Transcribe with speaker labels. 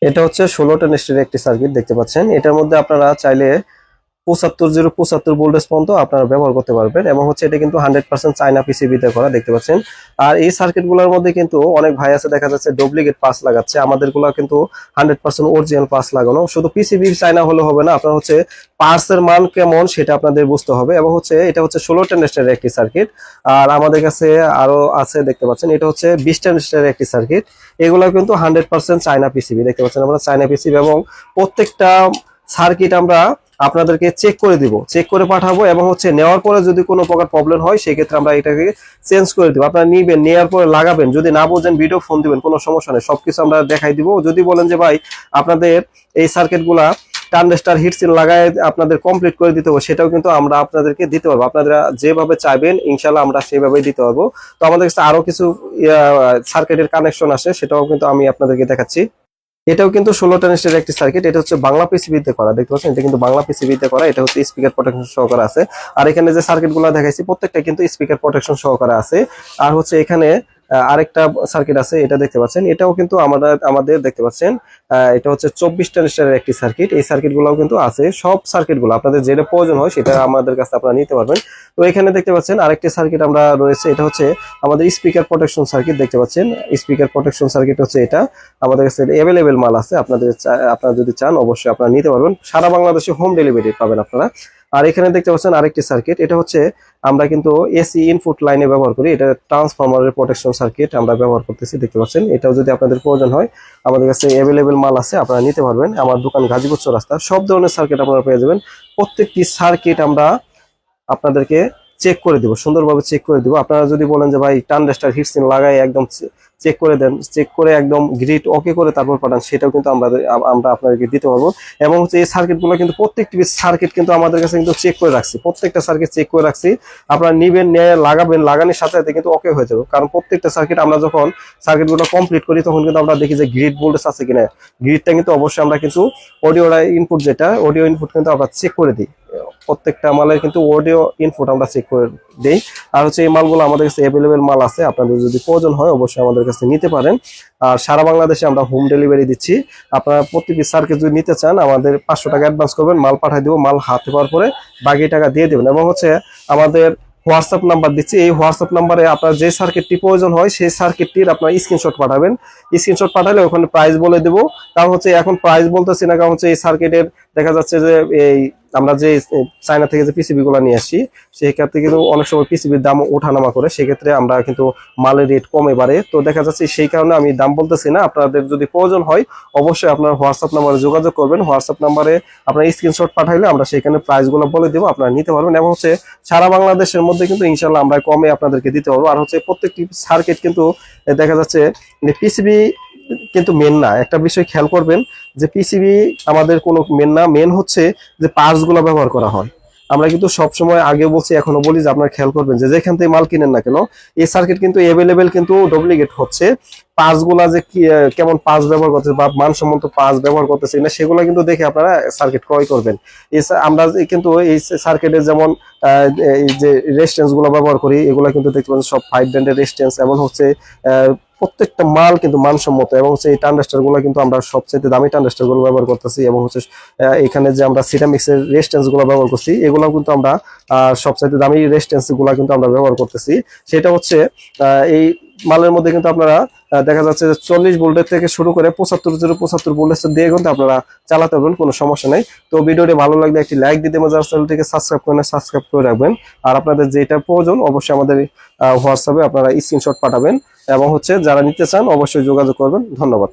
Speaker 1: এটা হচ্ছে 16 টেনেস্টের একটি সার্কিট দেখতে পাচ্ছেন। এটার মধ্যে আপনারা চাইলে 75 ভোল্টেজ পর্যন্ত আপনারা ব্যবহার করতে পারবেন এবং হচ্ছে এটা কিন্তু 100% চায়না পিসিবিতে করা দেখতে পাচ্ছেন। আর এই সার্কিটগুলোর মধ্যে কিন্তু অনেক ভাই আছে দেখা যাচ্ছে ডুপ্লিকেট পাস লাগাচ্ছে, আমাদেরগুলো কিন্তু 100% অরিজিনাল পাস লাগানো। শুধু পিসিবি চায়না হলে হবে না, আপনার হচ্ছে পার্টসের মান কেমন সেটা আপনাদের বুঝতে হবে। এবং হচ্ছে এটা হচ্ছে 16 টেনেস্টের একটি সার্কিট। আর আমাদের কাছে আরো আছে দেখতে পাচ্ছেন, এটা হচ্ছে 20 টেনেস্টের একটি সার্কিট। এগুলো কিন্তু 100% চায়না পিসিবি দেখতে পাচ্ছেন আমরা, চায়না পিসিবি। এবং প্রত্যেকটা সার্কিট আমরা আপনাদেরকে চেক করে দিব, চেক করে পাঠাবো। এবং হচ্ছে নেওয়ার পরে যদি কোনো প্রকার প্রবলেম হয় সেক্ষেত্রে আমরা এটাকে চেঞ্জ করে দিব। আপনারা নিবেন, নেওয়ার পরে লাগাবেন, যদি না বোঝেন ভিডিও ফোন দিবেন, কোনো সমস্যা নেই, সবকিছু আমরা দেখাই দিব। যদি বলেন যে ভাই আপনাদের এই সার্কিট গুলা ট্রানজিস্টর হিটসিল লাগায় আপনাদের কমপ্লিট করে দিতে হবে, সেটাও কিন্তু আমরা আপনাদেরকে দিতে পারবো। আপনারা যেভাবে চাইবেন ইনশাল্লাহ আমরা সেভাবেই দিতে পারবো। তো আমাদের কাছে আরো কিছু সার্কিটের কানেকশন আছে, সেটাও কিন্তু আমি আপনাদেরকে দেখাচ্ছি। এটাও কিন্তু 16 টেনেস্টের একটি সার্কিট। এটা হচ্ছে বাংলা পিসিবিতে করা দেখতে পাচ্ছেন, এটা কিন্তু বাংলা পিসিবিতে করা। এটা হচ্ছে স্পিকার প্রোটেকশন সহকারে আছে। আর এখানে যে সার্কিটগুলো দেখাইছি প্রত্যেকটা কিন্তু স্পিকার প্রোটেকশন সহকারে আছে। আর হচ্ছে এখানে আরেকটা সার্কিট আছে, এটা দেখতে পাচ্ছেন, এটাও কিন্তু আমাদের দেখতে পাচ্ছেন এটা হচ্ছে 24 টেনেস্টারের একটি সার্কিট। এই সার্কিট গুলাও কিন্তু আছে। সব সার্কিট গুলো আপনাদের যেটা প্রয়োজন হয় সেটা আমাদের কাছে আপনারা নিতে পারবেন। তো এখানে দেখতে পাচ্ছেন আরেকটি সার্কিট আমরা রয়েছে, এটা হচ্ছে আমাদের স্পিকার প্রোটেকশন সার্কিট দেখতে পাচ্ছেন। স্পিকার প্রোটেকশন সার্কিট হচ্ছে এটা, আমাদের কাছে অ্যাভেলেবেল মাল আছে। আপনারা যদি চান অবশ্যই আপনারা নিতে পারবেন, সারা বাংলাদেশে হোম ডেলিভারি পাবেন আপনারা। আর এখানে দেখতে পাচ্ছেন আরেকটি সার্কিট, এটা হচ্ছে আমরা কিন্তু এসি ইনপুট লাইনে ব্যবহার করি, এটা ট্রান্সফরমারের প্রোটেকশন সার্কিট আমরা ব্যবহার করতেছি দেখতে পাচ্ছেন। এটাও যদি আপনাদের প্রয়োজন হয় আমাদের কাছে অ্যাভেলেবেল মাল আছে, আপনারা নিতে পারবেন। আমার দোকান গাজীপুর চৌরাস্তা, সব ধরনের সার্কিট আপনারা পেয়ে যাবেন। প্রত্যেকটি সার্কিট আমরা আপনাদেরকে চেক করে দিব, সুন্দরভাবে চেক করে দিব। আপনারা যদি বলেন যে ভাই ট্রানজিস্টর হিটসিন লাগাই একদম চেক করে দেন, চেক করে একদম গ্রিড ওকে করে তারপর পাঠান, সেটাও কিন্তু আমরা আপনাদেরকে দিতে পারবো। এবং হচ্ছে এই সার্কিটগুলো কিন্তু প্রত্যেকটি সার্কিট কিন্তু আমাদের কাছে কিন্তু চেক করে রাখছি, প্রত্যেকটা সার্কিট চেক করে রাখছি। আপনারা নিবেন, নিয়ে লাগাবেন, লাগানোর সাথে সাথে কিন্তু ওকে হয়ে যাবে। কারণ প্রত্যেকটা সার্কিট আমরা যখন সার্কিটগুলো কমপ্লিট করি তখন কিন্তু আমরা দেখি যে গ্রিড ভোল্টেজ আছে কিনা। গ্রিডটা কিন্তু অবশ্যই আমরা কিন্তু অডিও ইনপুট, যেটা অডিও ইনপুট কিন্তু আমরা চেক করে দিই। প্রত্যেকটা মালের কিন্তু অডিও ইনপুট আমরা চেক করে দেই। আর হচ্ছে এই মালগুলো আমাদের কাছে অ্যাভেলেবেল মাল আছে, আপনাদের যদি প্রয়োজন হয় অবশ্যই আমাদের কাছে নিতে পারেন। আর সারা বাংলাদেশে আমরা হোম ডেলিভারি দিচ্ছি। আপনারা প্রতিটি সার্কিট যদি নিতে চান আমাদের 500 টাকা অ্যাডভান্স করবেন, মাল পাঠিয়ে দিব, মাল হাতে পাওয়ার পরে বাকি টাকা দিয়ে দেবেন। এবং হচ্ছে আমাদের হোয়াটসঅ্যাপ নাম্বার দিচ্ছি, এই হোয়াটসঅ্যাপ নাম্বারে আপনার যে সার্কিটটি প্রয়োজন হয় সেই সার্কিটটির আপনার স্ক্রিনশট পাঠাবেন। স্ক্রিনশট পাঠালে ওখানে প্রাইস বলে দেবো। কারণ হচ্ছে এখন প্রাইস বলতেছি না, কারণ হচ্ছে এই সার্কিটের দেখা যাচ্ছে যে এই আমরা যে চায়না থেকে যে পিসিবি গুলা নিয়ে আসি সেই ক্ষেত্রে কিন্তু অনেক সময় পিসিবির দাম ওঠানামা করে, সেক্ষেত্রে আমরা কিন্তু মালের রেট কমে বাড়ে। তো দেখা যাচ্ছে সেই কারণে আমি দাম বলতেছি না। আপনাদের যদি প্রয়োজন হয় অবশ্যই আপনার হোয়াটসঅ্যাপ নাম্বারে যোগাযোগ করবেন। হোয়াটসঅ্যাপ নাম্বারে আপনার স্ক্রিনশট পাঠাইলে আমরা সেখানে প্রাইস গুলো বলে দেবো, আপনারা নিতে পারবেন। এবং হচ্ছে সারা বাংলাদেশের মধ্যে কিন্তু ইনশাল্লাহ আমরা কমে আপনাদেরকে দিতে পারবো। আর হচ্ছে প্রত্যেকটি সার্কিট কিন্তু দেখা যাচ্ছে পিসিবি কিন্তু মেন না, একটা বিষয় খেয়াল করবেন যে পিসিবি আমাদের কোনো মেন না, মেন হচ্ছে যে পার্টস গুলো ব্যবহার করা হয়। আমরা কিন্তু সবসময় আগে বলছি এখনো বলি যে আপনারা খেয়াল করবেন যে যেখান থেকে মাল কিনেন না কেন এই সার্কিট কিন্তু অ্যাভেলেবেল কিন্তু ডুপ্লিকেট হচ্ছে। পার্টস গুলা যে কেমন পার্টস ব্যবহার করতেছে বা মানসম্মত পার্টস ব্যবহার করতেছে না সেগুলো কিন্তু দেখে আপনারা সার্কিট ক্রয় করবেন। আমরা কিন্তু এই সার্কিটের যেমন এই যে রেজিস্ট্যান্স গুলো ব্যবহার করি এগুলো কিন্তু দেখতে পাচ্ছেন সব 5 ব্র্যান্ডের রেজিস্ট্যান্স, এবং হচ্ছে প্রত্যেকটা মাল কিন্তু মানসম্মত। এবং হচ্ছে এই ট্রানজিস্টর গুলো কিন্তু আমরা সবচেয়ে দামি ট্রানজিস্টর গুলো ব্যবহার করতেছি। এবং হচ্ছে এখানে যে আমরা সিরামিক্সের রেজিস্ট্যান্স গুলো ব্যবহার করছি এগুলো কিন্তু আমরা সবচেয়ে দামি রেজিস্ট্যান্স গুলো কিন্তু আমরা ব্যবহার করতেছি। সেটা হচ্ছে এই মালের মধ্যে কিন্তু আপনারা দেখা যাচ্ছে যে 40 ভোল্টের থেকে শুরু করে 75 ভোল্টেজ দিয়ে কিন্তু আপনারা চালাতে পারবেন, কোনো সমস্যা নেই। তো ভিডিওটি ভালো লাগলে একটি লাইক দিতে, আমার চ্যানেলটিকে সাবস্ক্রাইব করে রাখবেন। আর আপনাদের যেটা প্রয়োজন অবশ্যই আমাদের হোয়াটসঅ্যাপে আপনারা স্ক্রিনশট পাঠাবেন। এবং হচ্ছে যারা নিতে চান অবশ্যই যোগাযোগ করবেন। ধন্যবাদ।